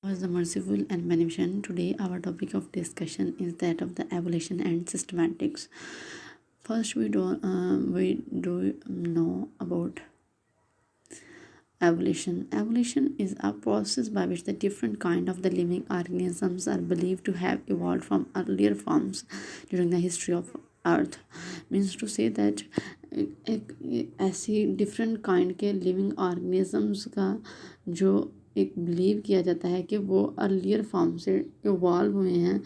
Was the merciful and beneficent. Today, our topic of discussion is that of the evolution and systematics. First, we do know about evolution. Evolution is a process by which the different kind of the living organisms are believed to have evolved from earlier forms during the history of Earth. Means to say that ऐसी different kind के living organisms का जो एक believe किया जाता है कि वो अर्लियर फॉर्म से इवॉल्व हुए हैं,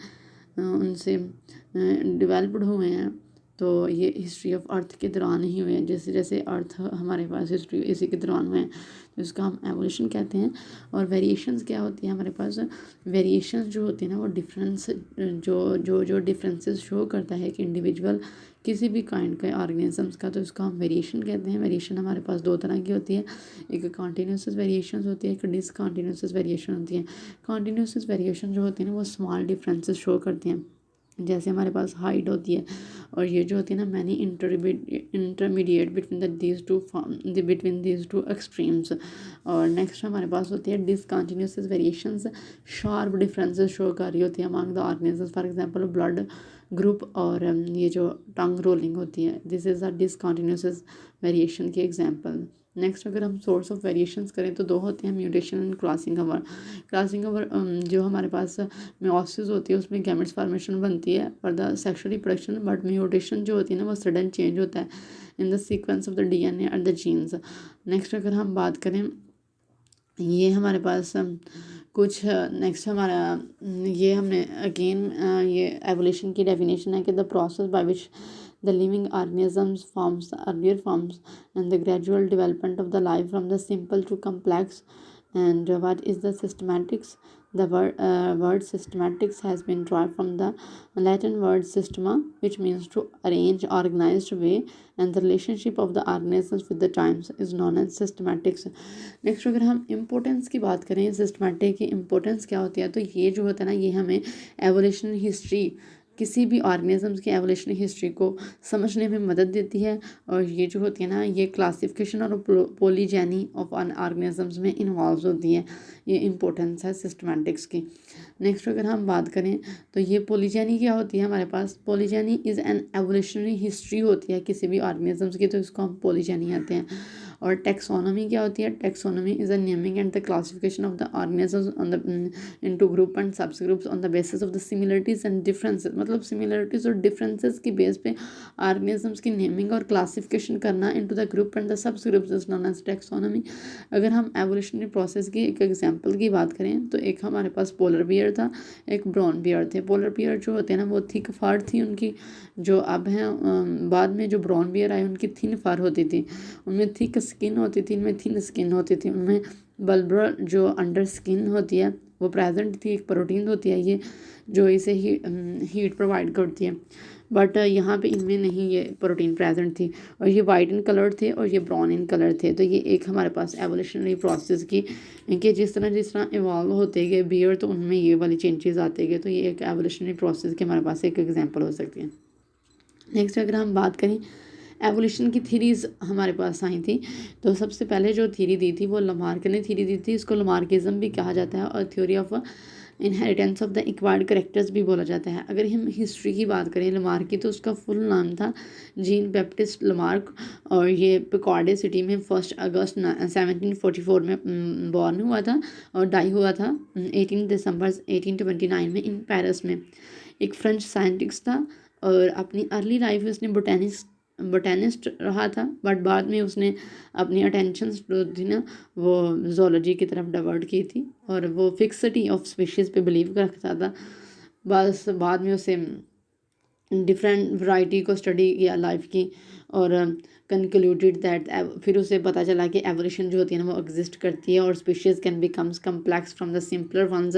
उनसे डेवलप्ड हुए हैं। तो ये हिस्ट्री ऑफ अर्थ के दौरान ही हुए हैं। जैसे जैसे अर्थ हमारे पास हिस्ट्री इसी के दौरान हुए हैं, तो इसका हम एवोल्यूशन कहते हैं। और वेरिएशंस क्या होती है हमारे पास? वेरिएशंस जो होती है ना, वो डिफरेंस जो जो जो डिफरेंसेस शो करता है कि इंडिविजुअल किसी भी काइंड का ऑर्गेनिजम्स का, तो इसको हम वेरिएशन कहते हैं। वेरिएशन हमारे पास दो तरह की होती है, एक कॉन्टीन्यूस वेरिएशन होती है, एक डिसकॉन्टीन्यूस वेरिएशन होती है। कॉन्टीन्यूस वेरिएशन जो होती है ना, वो स्मॉल डिफरेंसेस शो करती हैं। जैसे हमारे पास हाइट होती है, और ये जो होती है ना, many intermediate between these two extremes. और नेक्स्ट हमारे पास होती है discontinuous variations, sharp differences show कर रही होती है among the organisms. For example blood group और ये जो टंग रोलिंग होती है, this is a discontinuous variation की एग्जांपल। नेक्स्ट अगर हम सोर्स ऑफ वेरिएशंस करें तो दो होते हैं, mutation and crossing over. Crossing over जो हमारे पास मेयोसिस होती है, उसमें गैमेट्स फॉर्मेशन बनती है for the sexual reproduction. But mutation जो होती है ना, वो सडन चेंज होता है in the sequence of the DNA and the genes. Next अगर हम बात करें, ये हमारे पास कुछ नेक्स्ट हमारा ये हमने अगेन ये एवोल्यूशन की डेफिनेशन है कि the process by which the living organisms forms the earlier forms and the gradual development of the life from the simple to complex. And what is the systematics? The word systematics has been derived from the Latin word systema, which means to arrange, organized way, and the relationship of the organisms with the times is known as systematics. Next अगर हम importance की बात करें, systematic की importance क्या होती है, तो ये जो होता है ना, ये हमें एवोल्यूशन हिस्ट्री, किसी भी ऑर्गेनिजम्स की एवोल्यूशन हिस्ट्री को समझने में मदद देती है। और ये जो होती है ना, ये क्लासिफिकेशन और पोलीजेनी ऑफ ऑर्गेनिजम्स में इन्वॉल्व होती है। ये इम्पोर्टेंस है सिस्टमैटिक्स की। नेक्स्ट अगर हम बात करें तो ये पोलीजेनी क्या होती है हमारे पास? पोलीजेनी इज़ एन एवोल्यूशनरी हिस्ट्री होती है किसी भी ऑर्गेनिजम्स की, तो इसको हम पोलीजेनी कहते हैं। और टेक्सोनॉमी क्या होती है? Taxonomy is a naming and the classification of the organisms on the into group and sub groups on the basis of the similarities and differences. मतलब सिमिलरिटीज और डिफरेंसेस की बेस पे ऑर्गेनिजम्स की नेमिंग और classification करना into the group and the sub groups is known as taxonomy. अगर हम evolutionary process की एक एग्जांपल की बात करें, तो एक हमारे पास पोलर बियर था, एक ब्राउन बियर थे। पोलर बियर जो होते हैं ना, वो थिक फर थी उनकी, जो अब हैं बाद में जो ब्राउन बियर आए उनकी थिन फर होती थी, उनमें थिक स्किन होती थी, इनमें थिन स्किन होती थी। उनमें बल्बर जो अंडर स्किन होती है वो प्रेजेंट थी, एक प्रोटीन होती है ये जो इसे हीट प्रोवाइड करती है। बट यहाँ पे इनमें नहीं ये प्रोटीन प्रेजेंट थी, और ये वाइट इन कलर थे और ये ब्राउन इन कलर थे। तो ये एक हमारे पास एवोल्यूशनरी प्रोसेस की इनके जिस तरह इवॉल्व होते गए बियर, तो उनमें ये वाली चेंजेस आते गए। तो ये एक एवोल्यूशनरी प्रोसेस की हमारे पास एक एग्जाम्पल हो सकती है। नेक्स्ट अगर हम बात करें, एवोल्यूशन की थीरीज़ हमारे पास आई थी, तो सबसे पहले जो थीरी दी थी वो लमार्क ने थीरी दी थी। इसको लमार्किज्म भी कहा जाता है और theory of inheritance of the acquired characters भी बोला जाता है। अगर हम हिस्ट्री की बात करें लमार्क की, तो उसका फुल नाम था जीन बैप्टिस्ट लमार्क, और ये पिकॉर्डे सिटी में 1 अगस्त 1744 में बॉर्न हुआ था और डाई हुआ था 18 दिसंबर 1829 में इन पेरिस में। एक फ्रेंच साइंटिस्ट था और अपनी अर्ली लाइफ में उसने बोटेनिस्ट रहा था, बट बाद में उसने अपनी अटेंशन जो थी ना, वो जोलॉजी की तरफ डाइवर्ट की थी, और वो फिक्सिटी ऑफ स्पीशीज़ पे बिलीव रखता था। बस बाद में उसे डिफरेंट वैरायटी को स्टडी किया लाइफ की, और कंक्लूडेड दैट फिर उसे पता चला कि एवोल्यूशन जो होती है ना, वो एग्जिस्ट करती है, और species can becomes complex from the simpler ones.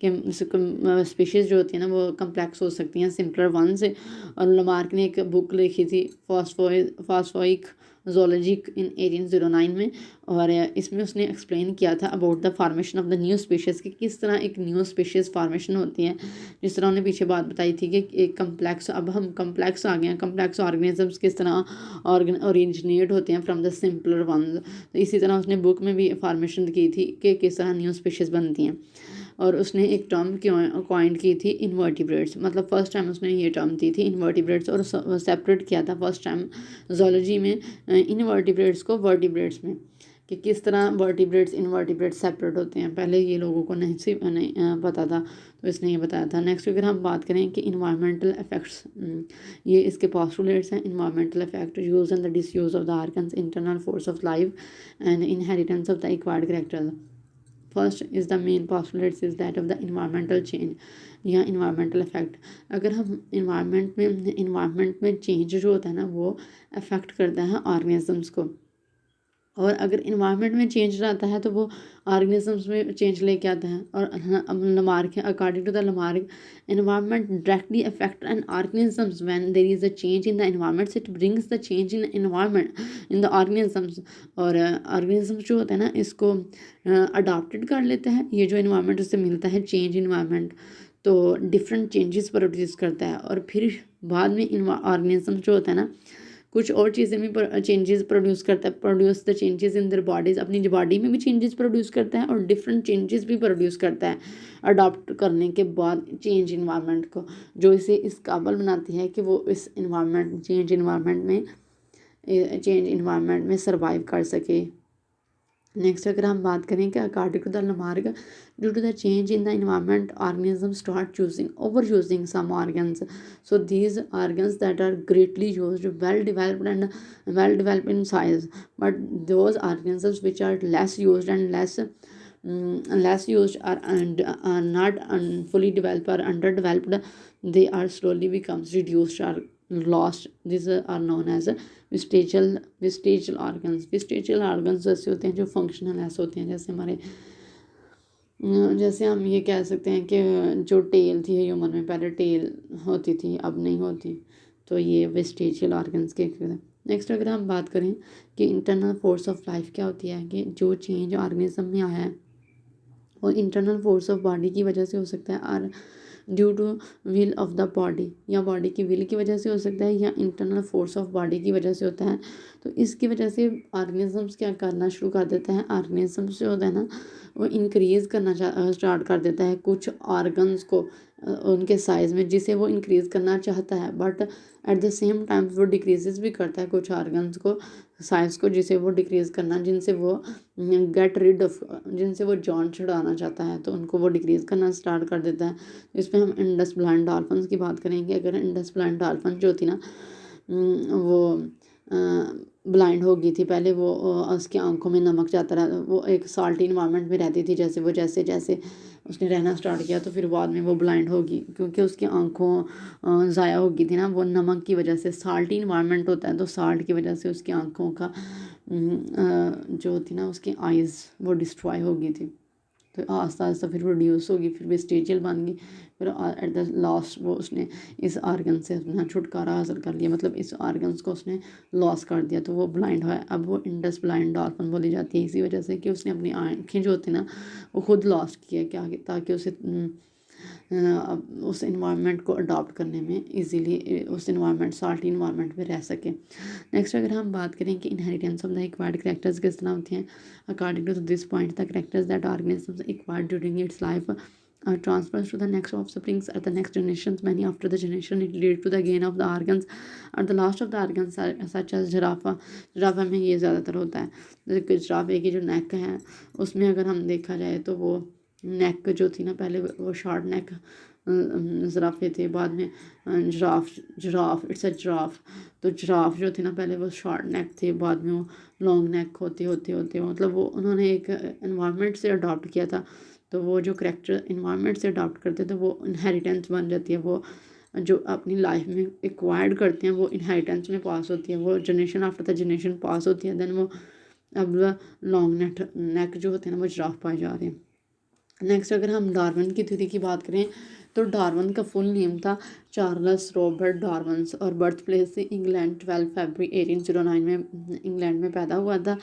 के स्पीशीज़ जो होती है ना, वो कम्प्लेक्स हो सकती हैं सिंपलर वन से। और लमार्क ने एक बुक लिखी थी फॉस्फोइक जोलॉजिक इन 1809 में, और इसमें उसने एक्सप्लेन किया था about the formation of the new species कि किस तरह एक न्यू स्पीशीज़ फार्मेशन होती है। जिस तरह उन्होंने पीछे बात बताई थी कि एक कम्प्लेक्स, अब हम कम्प्लेक्स आ गए हैं, कम्प्लेक्स ऑर्गेनिजम्स किस तरह ओरिजिनेट होते हैं फ्रॉम द सिंपलर वन। तो इसी तरह उसने बुक में भी फार्मेशन की थी कि किस तरह न्यू स्पीशीज़ बनती हैं। और उसने एक टर्म कॉइन की थी इनवर्टिब्रेट्स, मतलब फर्स्ट टाइम उसने ये टर्म दी थी इनवर्टिब्रेट्स, और सेपरेट किया था फर्स्ट टाइम जूलॉजी में इनवर्टिब्रेट्स को वर्टिब्रेट्स में, कि किस तरह वर्टिब्रेट्स इनवर्टिब्रेट्स सेपरेट होते हैं। पहले ये लोगों को नहीं पता था, तो इसने ये बताया था। नेक्स्ट अगर हम बात करें कि इन्वायरमेंटल इफेक्ट्स, ये इसके पॉस्टुलेट्स हैं। Environmental effect, use and the disuse of the organs, internal force of life and inheritance of the acquired character. First is the main postulates is that of the environmental change या environmental effect. अगर हम environment में change जो होता है ना, वो affect करता है ऑर्गेनिजम्स को, और अगर इन्वायरमेंट में चेंज आता है तो वो ऑर्गेनिजम्स में चेंज लेके आता है। और लमार्क है, according to the Lamarck, environment directly affect an organisms when there is a change in the environment, it brings the change in environment in the organisms. और ऑर्गेनिजम्स जो होते हैं ना, इसको अडॉप्टेड कर लेते हैं, ये जो इन्वायरमेंट उससे मिलता है चेंज इन्वायरमेंट, तो डिफरेंट चेंजेस प्रोड्यूस करता है। और फिर बाद में ऑर्गेनिजम्स जो होता है ना, कुछ और चीज़ें भी चेंजेस प्रोड्यूस करता है, produce the changes in their bodies, अपनी बॉडी में भी चेंजेस प्रोड्यूस करता है और डिफरेंट चेंजेस भी प्रोड्यूस करता है अडॉप्ट करने के बाद चेंज इन्वायरमेंट को, जो इसे इस काबिल बनाती है कि वो इस चेंज इन्वायरमेंट में सर्वाइव कर सके। नेक्स्ट अगर हम बात करें कि according to the Lamarck, due to the change in the environment organism start over using some organs, so these organs that are greatly used well developed in size, but those organs which are less used and less used or are not fully developed or underdeveloped, they are slowly becomes reduced or lost. These are known as vestigial organs. Vestigial organs ऐसे होते हैं जो functional ऐसे होते हैं, जैसे हमारे जैसे हम ये कह सकते हैं कि जो टेल थी ह्यूमन में, पहले टेल होती थी अब नहीं होती, तो ये वेस्टिजियल ऑर्गन्स के। नेक्स्ट अगर हम बात करें कि इंटरनल फोर्स ऑफ लाइफ क्या होती है, कि जो चेंज ऑर्गेनिज्म में आया है वो इंटरनल फोर्स ऑफ बॉडी की वजह से हो सकता है, और due to will of the body, या बॉडी की विल की वजह से हो सकता है, या इंटरनल फोर्स ऑफ बॉडी की वजह से होता है। तो इसकी वजह से ऑर्गेनिजम्स क्या करना शुरू कर देते हैं, ऑर्गेनिजम्स जो होता है ना वो इंक्रीज़ करना स्टार्ट कर देता है कुछ ऑर्गन्स को उनके साइज़ में, जिसे वो इंक्रीज़ करना चाहता है, but at the same time वो डिक्रीज़ भी करता है कुछ ऑर्गन्स को साइज़ को, जिसे वो डिक्रीज़ करना, जिनसे वो गेट रिड ऑफ, जिनसे वो जान छुड़ाना चाहता है, तो उनको वो डिक्रीज़ करना स्टार्ट कर देता है। इस पर हम इंडस ब्लाइंड डॉल्फिन्स की बात करेंगे। अगर इंडस ब्लाइंड डॉल्फिन जो थी ना, वो ब्लाइंड हो गई थी पहले, वो उसकी आंखों में नमक जाता रहा, वो एक साल्टी इन्वायरमेंट में रहती थी, जैसे जैसे उसने रहना स्टार्ट किया तो फिर बाद में वो ब्लाइंड होगी, क्योंकि उसकी आंखों ज़ाया हो गई थी ना, वो नमक की वजह से, साल्टी इन्वायरमेंट होता है तो साल्ट की वजह से उसकी आंखों का जो थी ना उसकी आइज़ वो डिस्ट्रॉय हो गई थी, तो आस्ता आस्ता फिर प्रोड्यूस होगी, फिर वेस्टिजियल बन गई, फिर एट द लास्ट वो उसने इस आर्गन से अपना छुटकारा हासिल कर लिया, मतलब इस आर्गन्स को उसने लॉस कर दिया, तो वो ब्लाइंड हुआ। अब वो इंडस ब्लाइंड डॉल्फिन बोली जाती है इसी वजह से कि उसने अपनी आँखें जो होती ना वो खुद लॉस्ट किया, क्या ताकि उसे उस इन्वायरमेंट को अडॉप्ट करने में इजीली उस इन्वायरमेंट साल्टी इन्वायरमेंट में रह सके। नेक्स्ट अगर हम बात करें कि inheritance of the acquired characters किस तरह होती हैं, according to this point the characters that organisms acquired during its life are transferred to the next offsprings or the next generations. Many after the generation it leads to the gain of the organs and the loss of the organs such as जिराफा में ये ज़्यादातर होता है। जिराफे की जो नेक है उसमें अगर हम देखा जाए तो वो नेक जो थी ना पहले वो शॉर्ट नेक ज़राफ़े थे, बाद में जिराफ इट्स अ जिराफ, तो जिराफ जो थे ना पहले वो शॉर्ट नेक थे, बाद में वो लॉन्ग नेक होते मतलब वो उन्होंने एक इन्वायरमेंट से अडॉप्ट किया था, तो वो जो करेक्टर इन्वायरमेंट से अडॉप्ट करते थे वो इनहेरिटेंस बन जाती है, वो जो अपनी लाइफ में एक्वायर्ड करते हैं वो इनहेरिटेंस में पास होती है, वो generation after the generation pass होती है, देन वो अब लॉन्ग नेक जो होते हैं ना वो जिराफ पाए जा रहे हैं। नेक्स्ट अगर हम डार्विन की थ्योरी की बात करें तो डार्विन का फुल नेम था चार्ल्स रॉबर्ट डार्विन और बर्थ प्लेस से इंग्लैंड 12 फरवरी 1809 में इंग्लैंड में पैदा हुआ था,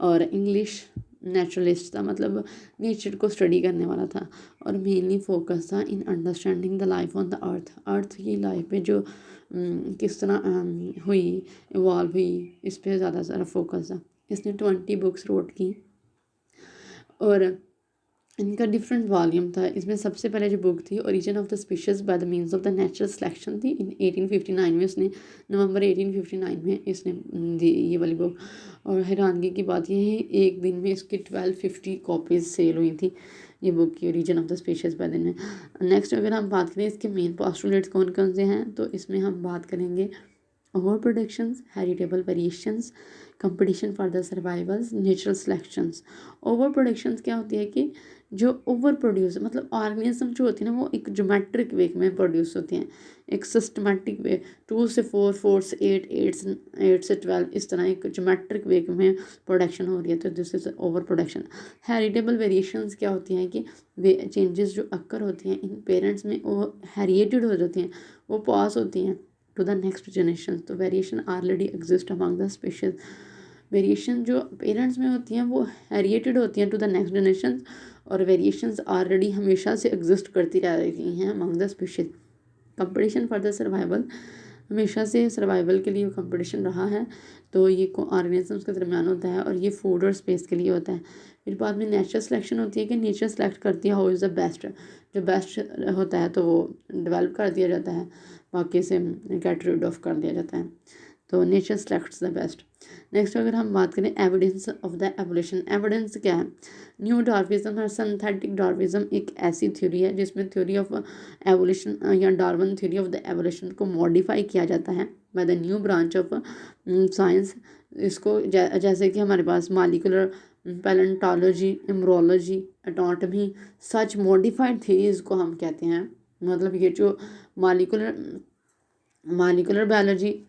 और इंग्लिश नेचुरलिस्ट था, मतलब नेचर को स्टडी करने वाला था, और मेनली फोकस था in understanding the life on the earth की लाइफ में जो किस तरह हुई इवॉल्व हुई, इस पर ज़्यादा फोकस था। इसने 20 बुक्स रोट की, और इनका डिफरेंट वॉल्यूम था। इसमें सबसे पहले जो बुक थी origin of the species by the means of the natural selection थी, इन 1859 में उसने, नवंबर 1859 में इसने दी ये वाली बुक। और हैरानगी की बात यह है एक दिन में इसकी 1250 कॉपीज़ सेल हुई थी ये बुक की, origin of the species bye दिन में। नेक्स्ट अगर हम बात करें इसके मेन पोस्टुलेट्स कौन कौन से हैं, तो इसमें हम बात करेंगे over productions, heritable variations, competition for the survivals, natural selections. Over productions क्या होती है कि जो ओवर प्रोड्यूस मतलब ऑर्गेनिज्म जो होती है ना वो एक जोमेट्रिक वे में प्रोड्यूस होती हैं, एक सिस्टमेटिक वे, 2 से 4, 4 से 8, 8 से 12, इस तरह एक जोमेट्रिक वे में प्रोडक्शन हो रही है, तो this is over production. Heritable variations क्या होती हैं कि वे चेंजेस जो अक्कर होती हैं इन पेरेंट्स में वो हेरिएटेड हो जाती हैं, वो पास होती हैं टू द नेक्स्ट जनरेशन। तो variation already exist among the species. Variation जो पेरेंट्स में होती हैं वो हेरिएटेड होती हैं टू द नेक्स्ट जनरेशन, और वेरिएशंस ऑलरेडी हमेशा से एग्जिस्ट करती रह रही हैं among the species. Competition for the survival, हमेशा से सर्वाइवल के लिए कंपटीशन रहा है, तो ये ऑर्गेनिजम्स के दरमियान होता है और ये फूड और स्पेस के लिए होता है। फिर बाद में नेचुरल सिलेक्शन होती है कि नेचर सेलेक्ट करती है हाउ इज़ द बेस्ट, जो बेस्ट होता है तो वो डेवलप कर दिया जाता है, बाकी से गेट रिड ऑफ कर दिया जाता है, तो nature selects the best. Next अगर हम बात करें evidence of the evolution, evidence क्या है, न्यू डार्विज्म और सिंथेटिक डार्विज्म एक ऐसी थ्योरी है जिसमें थ्योरी ऑफ एवोल्यूशन या Darwin theory of the evolution को मॉडिफाई किया जाता है by the new branch of science. इसको जैसे कि हमारे पास मालिकुलर पैलेंटोलॉजी, एम्ब्रोलॉजी, एटॉटमी, सच मॉडिफाइड थ्योरीज को हम कहते हैं। मतलब ये जो मालिकुलर बायोलॉजी,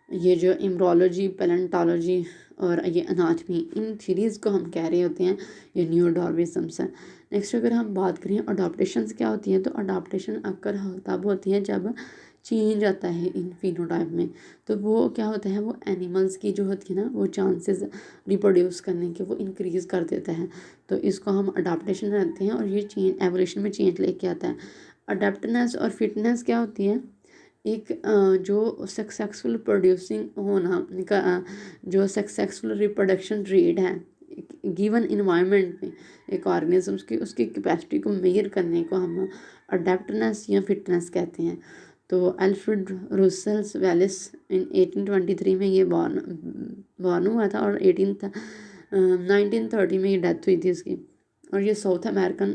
ये जो एम्ब्रोलॉजी, पैलेंटोलॉजी और ये एनाटमी, इन थ्योरीज को हम कह रहे होते हैं ये न्यू डार्विज्म्स है। नेक्स्ट अगर हम बात करें अडॉप्टेशंस क्या होती हैं, तो अडॉप्टेशन अक्कर तब होती है जब चेंज आता है इन फिनोटाइप में। तो वो क्या होता है, वो एनिमल्स की जो होती है ना वो चांसेस रिप्रोड्यूस करने के वो इंक्रीज़ कर देता है, तो इसको हम अडॉप्टेशन कहते हैं, और ये चेंज एवोल्यूशन में चेंज लेके आता है। अडेप्टनेस और फिटनेस क्या होती है, एक जो सक्सेसफुल प्रोड्यूसिंग होना का जो सक्सेसफुल रिप्रोडक्शन रेट है गिवन इन्वायरमेंट में एक ऑर्गेनिजम्स की, उसकी कैपेसिटी को मेजर करने को हम अडेप्टनेस या फिटनेस कहते हैं। तो अल्फ्रेड रुसेल वेलिस इन 1823 में ये बॉर्न हुआ था, और 1930 में ये डेथ हुई थी इसकी, और ये साउथ अमेरिकन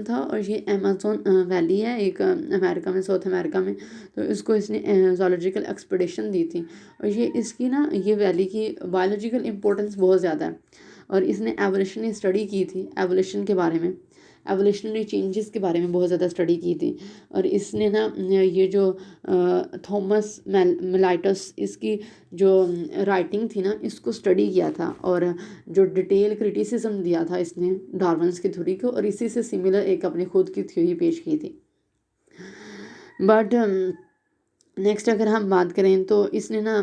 था, और ये अमेज़न वैली है एक अमेरिका में, साउथ अमेरिका में, तो इसको इसने जोलॉजिकल एक्सपीडिशन दी थी, और ये इसकी ना ये वैली की बायोलॉजिकल इम्पोर्टेंस बहुत ज़्यादा है, और इसने एवोल्यूशन स्टडी की थी, एवोल्यूशन के बारे में, एवोल्यूशनरी चेंजेस के बारे में बहुत ज़्यादा स्टडी की थी, और इसने ना ये जो थॉमस मेलाइटस इसकी जो राइटिंग थी ना इसको स्टडी किया था, और जो डिटेल क्रिटिसिज्म दिया था इसने डार्विन्स की थ्योरी को, और इसी से सिमिलर एक अपनी खुद की थ्योरी पेश की थी। बट नेक्स्ट अगर हम बात करें तो इसने ना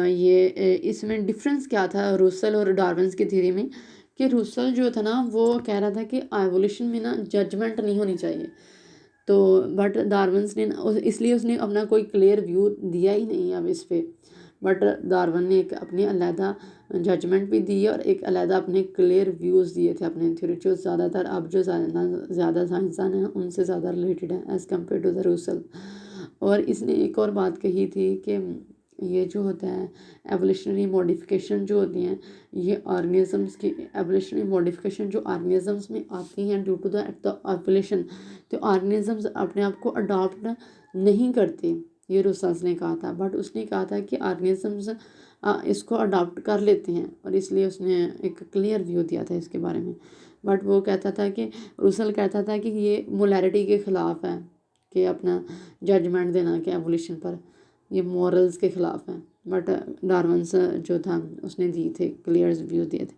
ये इसमें डिफरेंस क्या था रूसेल और डार्विन्स की थ्योरी में, कि रूसेल जो था ना वो कह रहा था कि एवोल्यूशन में ना जजमेंट नहीं होनी चाहिए, तो बट डार्विन्स ने इसलिए उसने अपना कोई क्लियर व्यू दिया ही नहीं अब इस पर, बट डार्विन ने एक अपनी अलहदा जजमेंट भी दी और एक अलहदा अपने क्लियर व्यूज़ दिए थे अपने थ्योरी, जो ज़्यादातर अब जो ज़्यादा साइंसदान हैं उनसे ज़्यादा रिलेटेड है as compare to the Russel. और इसने एक और बात कही थी कि ये जो होता है एवोल्यूशनरी मॉडिफिकेशन जो होती हैं ये ऑर्गेनिजम्स की एवोल्यूशनरी मॉडिफिकेशन जो ऑर्गेनिजम्स में आती हैं ड्यू टू द एवोल्यूशन, तो ऑर्गेनिजम्स अपने आप को अडॉप्ट नहीं करते, ये रूसल्स ने कहा था, बट उसने कहा था कि ऑर्गेनिजम्स इसको अडॉप्ट कर लेते हैं, और इसलिए उसने एक क्लियर व्यू दिया था इसके बारे में। बट वो कहता था कि रूसल कहता था कि ये मोलैरिटी के ख़िलाफ़ है, कि अपना जजमेंट देना कि एवोल्यूशन पर ये मॉरल्स के ख़िलाफ़ है, बट डार्विन्स जो था उसने दिए थे क्लियर व्यू दिए थे।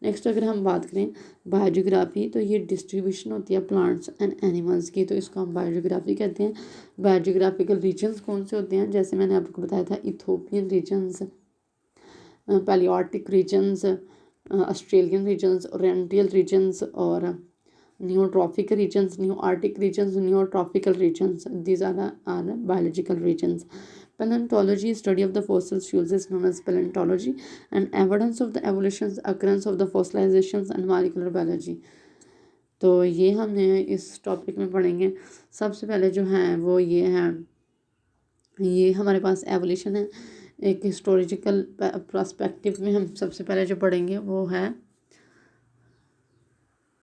नेक्स्ट अगर हम बात करें बायोजियोग्राफी, तो ये डिस्ट्रीब्यूशन होती है प्लांट्स एंड एनिमल्स की, तो इसको हम बायोजियोग्राफी कहते हैं। बायोजियोग्राफिकल रीजन्स कौन से होते हैं, जैसे मैंने आपको बताया था Ethiopian regions, Palearctic regions, Australian regions, oriental regions, और neotropical regions, neoarctic regions, neotropical regions. These are biological regions. Paleontology, study of the fossil fuels, is known as paleontology, and evidence of the evolution's occurrence of the fossilizations and molecular biology. तो ये हमने इस topic में पढ़ेंगे। सबसे पहले जो है वो ये है, ये हमारे पास एवोल्यूशन है। एक हिस्टोरिकल पर्सपेक्टिव में हम सबसे पहले जो पढ़ेंगे वो है